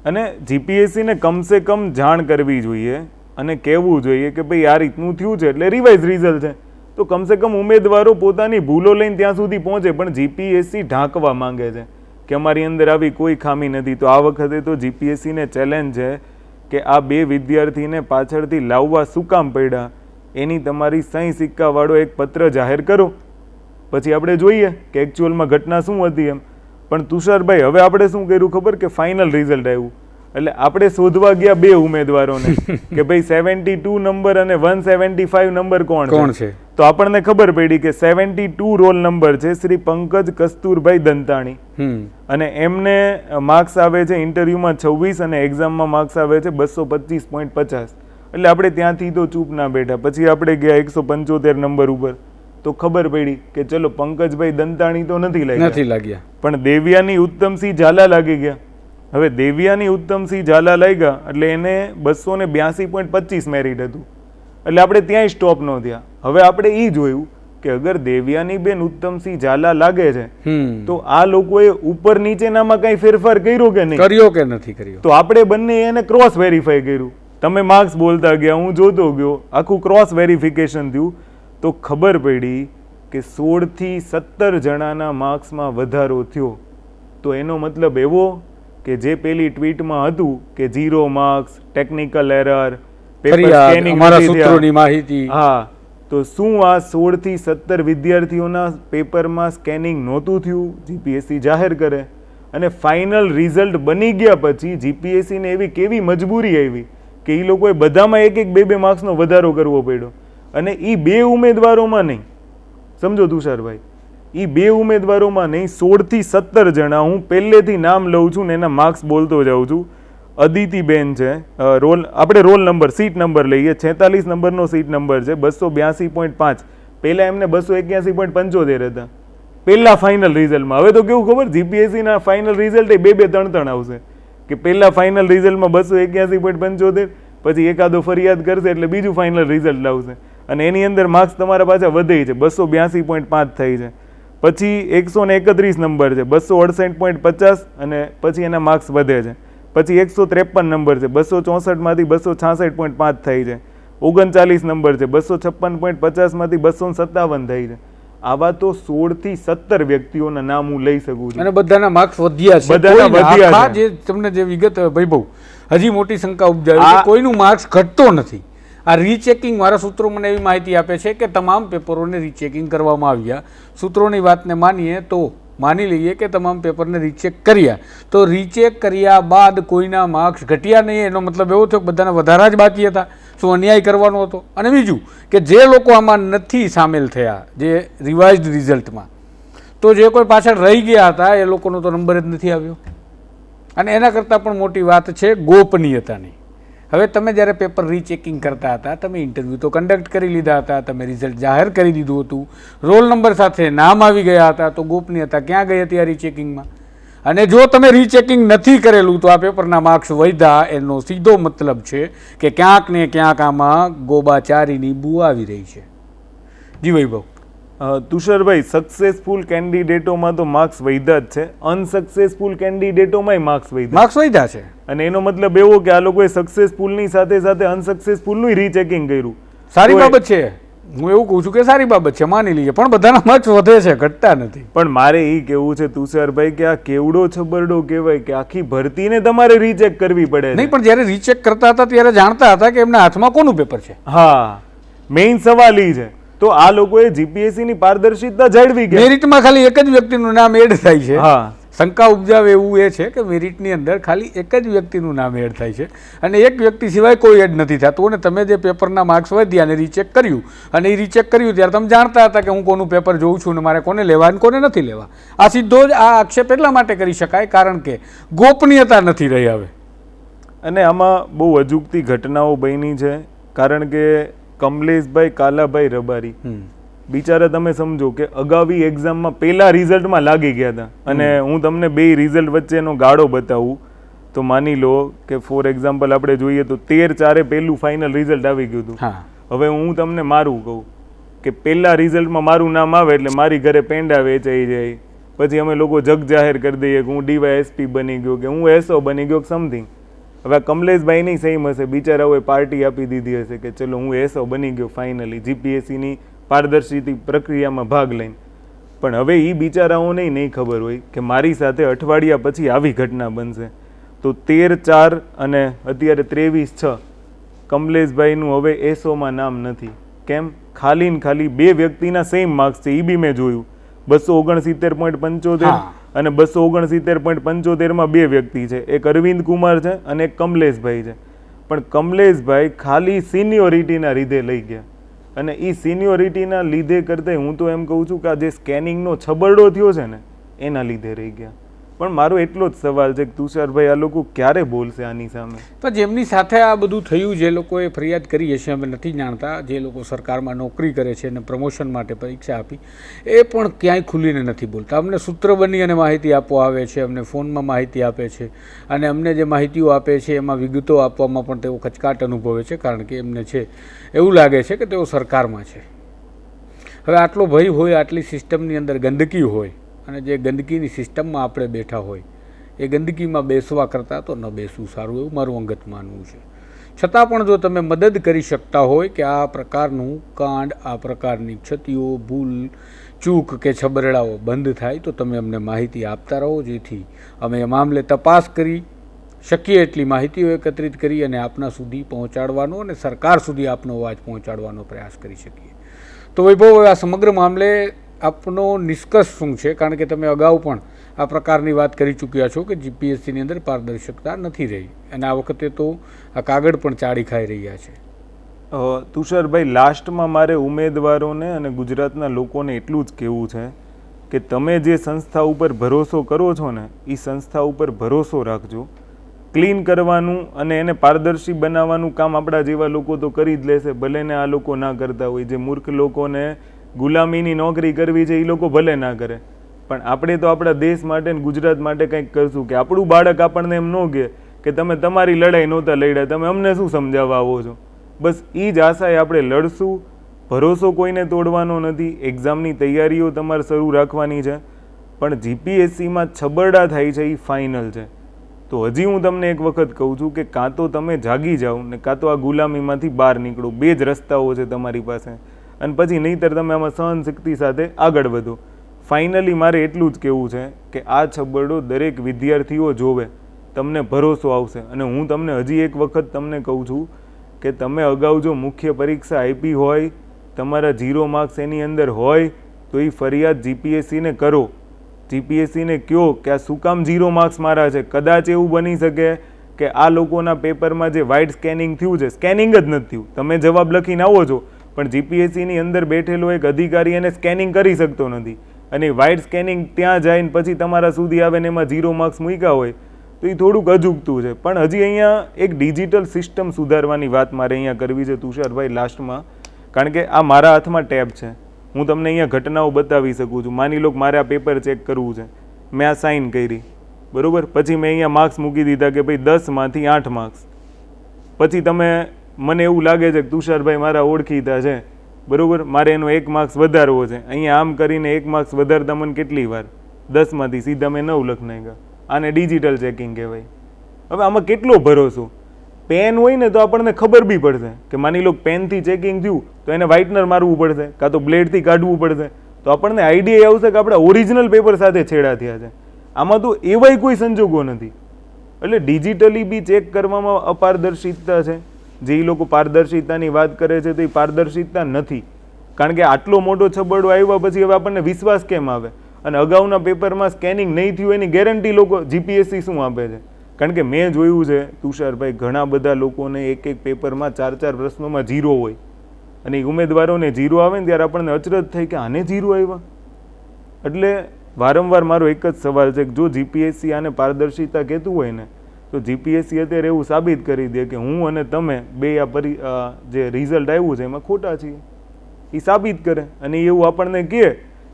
અને જીપીએસસીને કમસે કમ જાણ કરવી જોઈએ અને કહેવું જોઈએ કે ભાઈ આ રીતનું થયું છે એટલે રિવાઇઝ રિઝલ્ટ છે, તો કમસે કમ ઉમેદવારો પોતાની ભૂલો લઈને ત્યાં સુધી પહોંચે. પણ જીપીએસસી ઢાંકવા માંગે છે કે અમારી અંદર આવી કોઈ ખામી નથી. તો આ વખતે તો જીપીએસસીને ચેલેન્જ છે કે આ 2 વિદ્યાર્થીને પાછળથી લાવવા શું કામ પડ્યા, એની તમારી સહી સિક્કાવાળો એક પત્ર જાહેર કરો, પછી આપણે જોઈએ કે એકચ્યુઅલમાં ઘટના શું હતી એમ. પણ તુષારભાઈ, હવે આપણે શું કર્યું ખબર કે ફાઇનલ રિઝલ્ટ આવ્યું એટલે આપણે શોધવા ગયા 2 ઉમેદવારોને કે ભાઈ 72 નંબર અને 175 નંબર કોણ છે. તો આપણને ખબર પડી કે 72 રોલ નંબર છે શ્રી પંકજ કસ્તુરભાઈ દંતાણી, અને એમને માર્ક્સ આવે છે ઇન્ટરવ્યુમાં 26 અને એક્ઝામમાં માર્ક્સ આવે છે 225.50. એટલે આપણે ત્યાંથી તો ચૂપ ના બેઠા. પછી આપણે ગયા 175 નંબર ઉપર, તો ખબર પડી કે ચલો પંકજભાઈ દંતાણી તો નથી લાગ્યા, પણ દેવ્યાની ઉત્તમસિંહ ઝાલા લાગી ગયા. હવે દેવ્યાની ઉત્તમસિંહ ઝાલા લાગ્યા એટલે એને 282.25 મેરિટ હતું, એટલે આપણે ત્યાંય સ્ટોપ ન થયા. હવે આપણે એ જોયું કે અગર દેવ્યાની બેન ઉત્તમસિંહ ઝાલા લાગે છે તો આ લોકોએ ઉપર નીચેનામાં કઈ ફેરફાર કર્યો કે નહીં, કર્યો કે નથી કર્યો, તો આપણે બંને એને ક્રોસ વેરીફાઈ કર્યું. તમે માર્ક્સ બોલતા ગયા, હું જોતો ગયો, આખું ક્રોસ વેરિફિકેશન થયું, તો ખબર પડી કે 16 થી 17 જણાના માર્ક્સમાં વધારો થયો. તો એનો મતલબ એવો કે જે પેલી ટ્વીટમાં હતું કે 0 marks, technical error, paper scanning, સૂત્રોની માહિતી, હા, તો શું આ 16 થી 17 વિદ્યાર્થીઓના પેપરમાં સ્કેનિંગ નહોતું થયું? જીપીએસસી જાહેર કરે. અને ફાઇનલ રિઝલ્ટ બની ગયા પછી જીપીએસસીને એવી કેવી મજબૂરી આવી કે એ લોકોએ બધામાં 1-2 માર્ક્સનો વધારો કરવો પડ્યો. અને એ 2 ઉમેદવારોમાં નહીં, સમજો તુષારભાઈ, એ 2 ઉમેદવારોમાં નહીં, 16 થી 17 જણા, હું પહેલેથી નામ લઉં છું ને એના માર્ક્સ બોલતો જાઉં છું. અદિતિબેન છે, આપણે રોલ નંબર, સીટ નંબર લઈએ, 46 નંબરનો સીટ નંબર છે, 282.5. પહેલા એમને 281.75 હતા પહેલા ફાઇનલ રિઝલ્ટમાં. હવે તો કેવું ખબર, જીપીએસસીના ફાઇનલ રિઝલ્ટ એ 2-3 આવશે કે પહેલા ફાઇનલ રિઝલ્ટમાં 281.75, પછી એકાદો ફરિયાદ કરશે એટલે બીજું ફાઇનલ રિઝલ્ટ લાવશે, અને એની અંદર માર્ક્સ તમારા પાછા વધે છે, 282.5 થઈ છે. પછી 131 નંબર છે, 268.50, અને પછી એના માર્ક્સ વધે છે. પછી 153 નંબર છે, 264 માંથી 266.5 થઈ છે. 39 નંબર છે, 256.50 માંથી 257 થઈ છે. આવા તો 16 થી 17 વ્યક્તિઓના નામ હું લઈ શકું છું, અને બધાના માર્ક્સ વધ્યા છે. બધાના વધ્યા છે. જે તમને જે વિગત વૈભવ હજી મોટી શંકા ઉપજાવી, કોઈનું માર્ક્સ ઘટતો નથી. આ રીચેકિંગ, મારા સૂત્રો મને એવી માહિતી આપે છે કે તમામ પેપરોને રીચેકિંગ કરવામાં આવ્યા. સૂત્રોની વાતને માનીએ તો માની લઈએ કે તમામ પેપરને રીચેક કર્યા, તો રીચેક કર્યા બાદ કોઈના માર્ક્સ ઘટ્યા નહીં. એનો મતલબ એવો થયો કે બધાના વધારા જ બાકી હતા. શું અન્યાય કરવાનો હતો? અને બીજું કે જે લોકો આમાં નથી સામેલ થયા, જે રિવાઇઝડ રિઝલ્ટમાં, તો જે કોઈ પાછળ રહી ગયા હતા એ લોકોનો તો નંબર જ નથી આવ્યો. અને એના કરતાં પણ મોટી વાત છે ગોપનીયતાની. હવે તમે જ્યારે પેપર રીચેકિંગ કરતા હતા, તમે ઇન્ટરવ્યૂ તો કન્ડક્ટ કરી લીધા હતા, તમે રિઝલ્ટ જાહેર કરી દીધું હતું, રોલ નંબર સાથે નામ આવી ગયા હતા, તો ગોપનીયતા ક્યાં ગઈ હતી આ રીચેકિંગમાં? અને જો તમે રીચેકિંગ નથી કરેલું તો આ પેપરના માર્ક્સ વધ્યા, એનો સીધો મતલબ છે કે ક્યાંક ને ક્યાંક આમાં ગોબાચારીની બૂ આવી રહી છે. જી વૈભવ. તુષારભાઈ, સક્સેસફુલ કેન્ડિડેટોમાં તો માર્ક્સ વધ્યા જ છે, અનસક્સેસફુલ કેન્ડિડેટોમાંય માર્ક્સ વધ્યા, માર્ક્સ વધ્યા છે. અને એનો મતલબ એવો કે આ લોકોએ સક્સેસફુલની સાથે સાથે અનસક્સેસફુલનું રીચેકિંગ કર્યું. સારી બાબત છે. હું એવું કહું છું કે સારી બાબત છે, માની લઈએ, પણ બધાના માર્ક્સ વધે છે, ઘટતા નથી. પણ મારે એ કેવું છે તુષારભાઈ કે આ કેવડો છબરડો કહેવાય કે આખી ભરતીને તમારે રીચેક કરવી પડે છે. નહીં, પણ જ્યારે રીચેક કરતા હતા ત્યારે જાણતા હતા કે એમના હાથમાં કોનું પેપર છે. હા, મેઇન સવાલ ઈ છે. તો આ લોકોએ જીપીએસસી ની પારદર્શિતા જાળવી કે મેરિટમાં ખાલી એક જ વ્યક્તિનું નામ એડ થાય છે. હા, શંકા ઉપજાવે એવું એ છે કે મેરિટની અંદર ખાલી એક જ વ્યક્તિનું નામ એડ થાય છે અને એક વ્યક્તિ સિવાય કોઈ એડ નથી થતું. અને તમે જે પેપરના માર્ક્સ વધ્યા અને રીચેક કર્યું, અને એ રીચેક કર્યું ત્યારે તમે જાણતા હતા કે હું કોનું પેપર જોઉં છું ને મારે કોને લેવા અને કોને નથી લેવા. આ સીધો જ આ આક્ષેપ એટલા માટે કરી શકાય કારણ કે ગોપનીયતા નથી રહી હવે. અને આમાં બહુ અજુગતી ઘટનાઓ બની છે. કારણ કે કમલેશભાઈ કાલાભાઈ રબારી બિચારા, તમે સમજો કે અગાઉની એક્ઝામમાં પહેલા રિઝલ્ટમાં લાગી ગયા હતા. અને હું તમને બે રિઝલ્ટ વચ્ચેનો ગાળો બતાવું તો માની લો કે ફોર એક્ઝામ્પલ આપણે જોઈએ તો 13/4 પહેલું ફાઇનલ રિઝલ્ટ આવી ગયું હતું. હવે હું તમને મારું કહું કે પહેલા રિઝલ્ટમાં મારું નામ આવે એટલે મારી ઘરે પેંડા વેચાઈ જાય, પછી અમે લોકો જગ જાહેર કરી દઈએ કે હું ડીવાયએસપી બની ગયો કે હું એસઓ બની ગયો સમથિંગ. હવે કમલેશભાઈની સેમ હશે, બિચારાઓએ પાર્ટી આપી દીધી હશે કે ચલો હું એસઓ બની ગયો ફાઇનલી જીપીએસસીની પારદર્શિતા પ્રક્રિયામાં ભાગ લઈને. પણ હવે એ બિચારાઓને નહીં ખબર હોય કે મારી સાથે અઠવાડિયા પછી આવી ઘટના બનશે. તો 13/4 અને અત્યારે 23/6 કમલેશભાઈનું હવે એસઓમાં નામ નથી. કેમ? ખાલી ને ખાલી બે વ્યક્તિના સેમ માર્ક્સ છે. એ બી મેં જોયું, 269.75 અને 269.75 બે વ્યક્તિ છે. એક અરવિંદ કુમાર છે અને એક કમલેશભાઈ છે. પણ કમલેશભાઈ ખાલી સિનિયોરિટીના લીધે લઈ ગયા, અને એ સિનિયોરિટીના લીધે કરતા હું તો એમ કહું છું કે આ જે સ્કેનિંગનો છબરડો થયો છે ને એના લીધે રહી ગયા. પણ મારો એટલો જ સવાલ છે કે તુષારભાઈ આ લોકો ક્યારે બોલશે આની સામે? તો જેમની સાથે આ બધું થયું, જે લોકોએ ફરિયાદ કરી હશે, અમે નથી જાણતા, જે લોકો સરકારમાં નોકરી કરે છે અને પ્રમોશન માટે પરીક્ષા આપી, એ પણ ક્યાંય ખુલીને નથી બોલતા. અમને સૂત્ર બની અને માહિતી આપવા આવે છે, અમને ફોનમાં માહિતી આપે છે, અને અમને જે માહિતીઓ આપે છે એમાં વિગતો આપવામાં પણ તેઓ ખચકાટ અનુભવે છે, કારણ કે એમને છે એવું લાગે છે કે તેઓ સરકારમાં છે. હવે આટલો ભય હોય, આટલી સિસ્ટમની અંદર ગંદકી હોય, અને જે ગંદકીની સિસ્ટમમાં આપણે બેઠા હોય એ ગંદકીમાં બેસવા કરતાં તો ન બેસવું સારું, એવું મારું અંગત માનવું છે. છતાં પણ જો તમે મદદ કરી શકતા હોય કે આ પ્રકારનું કાંડ, આ પ્રકારની ક્ષતિઓ, ભૂલ ચૂક કે છબરડાઓ બંધ થાય, તો તમે અમને માહિતી આપતા રહો, જેથી અમે એ મામલે તપાસ કરી શકીએ એટલી માહિતીઓ એકત્રિત કરી અને આપના સુધી પહોંચાડવાનો અને સરકાર સુધી આપનો અવાજ પહોંચાડવાનો પ્રયાસ કરી શકીએ. તો વૈભવ, આ સમગ્ર મામલે આપનો નિષ્કર્ષ શું છે? કારણ કે તમે અગાઉ પણ આ પ્રકારની વાત કરી ચૂક્યા છો કે જીપીએસસીની અંદર પારદર્શકતા નથી રહી, અને આ વખતે તો આ કાગળ પણ ચાળી ખાઈ રહ્યા છે. તુષારભાઈ, લાસ્ટમાં મારે ઉમેદવારોને અને ગુજરાતના લોકોને એટલું જ કહેવું છે કે તમે જે સંસ્થા ઉપર ભરોસો કરો છો ને એ સંસ્થા ઉપર ભરોસો રાખજો. ક્લીન કરવાનું અને એને પારદર્શી બનાવવાનું કામ આપણા જેવા લોકો તો કરી જ લેશે, ભલે ને આ લોકો ના કરતા હોય. જે મૂર્ખ લોકોને ગુલામીની નોકરી કરવી છે એ લોકો ભલે ના કરે, પણ આપણે તો આપણા દેશ માટે ને ગુજરાત માટે કંઈક કરશું. કે આપણું બાળક આપણને એમ ન કહે કે તમે તમારી લડાઈ નહોતા લડ્યા, તમે અમને શું સમજાવવા આવો છો. બસ એ જ આશાએ આપણે લડશું. ભરોસો કોઈને તોડવાનો નથી. એક્ઝામની તૈયારીઓ તમારે શરૂ રાખવાની છે, પણ જીપીએસસીમાં છબરડા થાય છે એ ફાઇનલ છે. તો હજી હું તમને એક વખત કહું છું કે કાં તો તમે જાગી જાઓ ને કાં તો આ ગુલામીમાંથી બહાર નીકળો. બે જ રસ્તાઓ છે તમારી પાસે, અને પછી નહીંતર તમે આમાં સહનશક્તિ સાથે આગળ વધો. ફાઇનલી મારે એટલું જ કહેવું છે કે આ છબરડો દરેક વિદ્યાર્થીઓ જોવે, તમને ભરોસો આવશે. અને હું તમને હજી એક વખત તમને કહું છું કે તમે અગાઉ જો મુખ્ય પરીક્ષા આપી હોય, તમારા 0 માર્ક્સ એની અંદર હોય, તો એ ફરિયાદ જીપીએસસીને કરો. જીપીએસસીને કહો કે આ શું કામ 0 માર્ક્સ મારા છે. કદાચ એવું બની શકે કે આ લોકોના પેપરમાં જે વાઇડ સ્કેનિંગ થયું છે, સ્કેનિંગ જ નથી થયું, તમે જવાબ લખીને આવો છો, પણ જીપીએસસીની અંદર બેઠેલો એક અધિકારી એને સ્કેનિંગ કરી શકતો નથી, અને વાઇડ સ્કેનિંગ ત્યાં જઈને પછી તમારા સુધી આવે ને એમાં 0 માર્ક્સ મૂક્યા હોય, તો એ થોડુંક અજુગતું છે. પણ હજી અહીંયા એક ડિજિટલ સિસ્ટમ સુધારવાની વાત મારે અહીંયા કરવી છે તુષારભાઈ લાસ્ટમાં, કારણ કે આ મારા હાથમાં ટેબ છે. હું તમને અહીંયા ઘટનાઓ બતાવી શકું છું. માની લો કે મારે આ પેપર ચેક કરવું છે, મેં આ સાઇન કરી, બરાબર, પછી મેં અહીંયા માર્ક્સ મૂકી દીધા કે ભાઈ 10માંથી 8 માર્ક્સ. પછી તમે મને એવું લાગે છે કે તુષારભાઈ મારા ઓળખીતા છે, બરાબર, મારે એનો 1 માર્ક્સ વધારવો છે, અહીંયા આમ કરીને 1 માર્ક્સ વધારતા મને કેટલી વાર 10માંથી સીધા મેં 9 લખ નાખ્યા. આને ડિજિટલ ચેકિંગ કહેવાય. હવે આમાં કેટલો ભરોસો? પેન હોય ને તો આપણને ખબર બી પડશે કે માની લો પેનથી ચેકિંગ થયું તો એને વ્હાઇટનર મારવું પડશે કાં તો બ્લેડથી કાઢવું પડશે, તો આપણને આઈડિયા આવશે કે આપણે ઓરિજિનલ પેપર સાથે છેડા થયા છે. આમાં તો એવાય કોઈ સંજોગો નથી. એટલે ડિજિટલી બી ચેક કરવામાં અપારદર્શિતા છે. જે એ લોકો પારદર્શિતાની વાત કરે છે તો એ પારદર્શિતા નથી. કારણ કે આટલો મોટો છબરડો આવ્યા પછી હવે આપણને વિશ્વાસ કેમ આવે? અને અગાઉના પેપરમાં સ્કેનિંગ નહીં થયું એની ગેરંટી લોકો જીપીએસસી શું આપે છે? કારણ કે મેં જોયું છે તુષારભાઈ, ઘણા બધા લોકોને એક પેપરમાં 4 પ્રશ્નોમાં 0 હોય અને ઉમેદવારોને 0 આવે ને ત્યારે આપણને અચરજ થાય કે આને 0 આવ્યા. એટલે વારંવાર મારો એક જ સવાલ છે કે જો જીપીએસસી આને પારદર્શિતા કહેતું હોય ને તો જીપીએસસી અત્યારે એવું સાબિત કરી દે કે હું અને તમે બે જે રિઝલ્ટ આવ્યું છે એમાં ખોટા છીએ. એ સાબિત કરે અને એવું આપણને કહે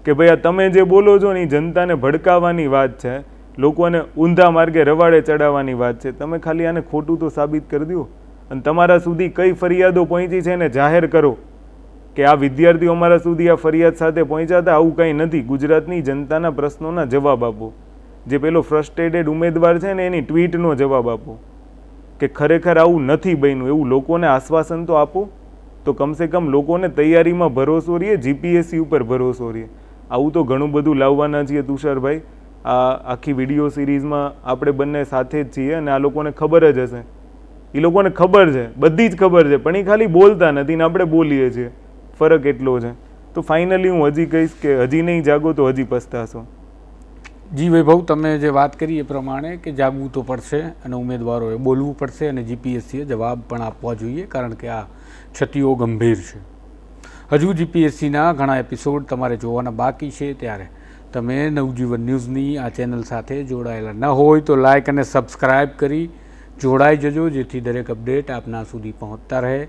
કે ભાઈ આ તમે જે બોલો છો ને એ જનતાને ભડકાવવાની વાત છે, લોકોને ઊંધા માર્ગે રવાડે ચડાવવાની વાત છે. તમે ખાલી આને ખોટું તો સાબિત કરી દો અને તમારા સુધી કઈ ફરિયાદો પહોંચી છે એને જાહેર કરો કે આ વિદ્યાર્થીઓ અમારા સુધી આ ફરિયાદ સાથે પહોંચ્યા હતા, આવું કંઈ નથી. ગુજરાતની જનતાના પ્રશ્નોના જવાબ આપો. જે પેલો ફ્રસ્ટ્રેટેડ ઉમેદવાર છે ને એની ટ્વીટનો જવાબ આપો કે ખરેખર આવું નથી બન્યું, એવું લોકોને આશ્વાસન તો આપો. તો કમસે કમ લોકોને તૈયારીમાં ભરોસો રહીએ, જીપીએસસી ઉપર ભરોસો રહીએ. આવું તો ઘણું બધું લાવવાના છીએ તુષારભાઈ. આ આખી વિડીયો સિરીઝમાં આપણે બંને સાથે જ છીએ અને આ લોકોને ખબર જ હશે. એ લોકોને ખબર છે, બધી જ ખબર છે, પણ એ ખાલી બોલતા નથી ને આપણે બોલીએ છીએ. ફરક એટલો છે. તો ફાઇનલી હું હજી કહીશ કે હજી નહીં જાગો તો હજી પસ્તાશો. જી વૈભવ, તમે જે વાત કરી એ પ્રમાણે કે જાગવું તો પડશે અને ઉમેદવારોએ બોલવું પડશે અને જીપીએસસીએ જવાબ પણ આપવા જોઈએ, કારણ કે આ ક્ષતિઓ ગંભીર છે. હજુ જીપીએસસીના ઘણા એપિસોડ તમારે જોવાના બાકી છે, ત્યારે તમે નવજીવન ન્યૂઝની આ ચેનલ સાથે જોડાયેલા ન હોય તો લાઇક અને સબસ્ક્રાઈબ કરી જોડાઈ જજો, જેથી દરેક અપડેટ આપના સુધી પહોંચતા રહે.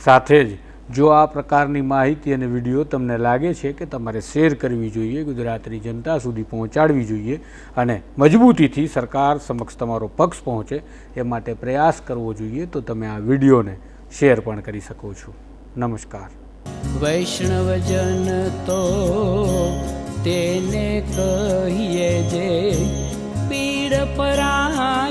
સાથે જ જો આ પ્રકારની માહિતી અને વિડીયો તમને લાગે છે કે તમારે શેર કરવી જોઈએ, ગુજરાતની જનતા સુધી પહોંચાડવી જોઈએ અને મજબૂતીથી સરકાર સમક્ષ તમારો પક્ષ પહોંચે એ માટે પ્રયાસ કરવો જોઈએ, તો તમે આ વિડીયોને શેર પણ કરી શકો છો. નમસ્કાર. વૈષ્ણવજન તો તેને કહીએ જે પીડ પરાય.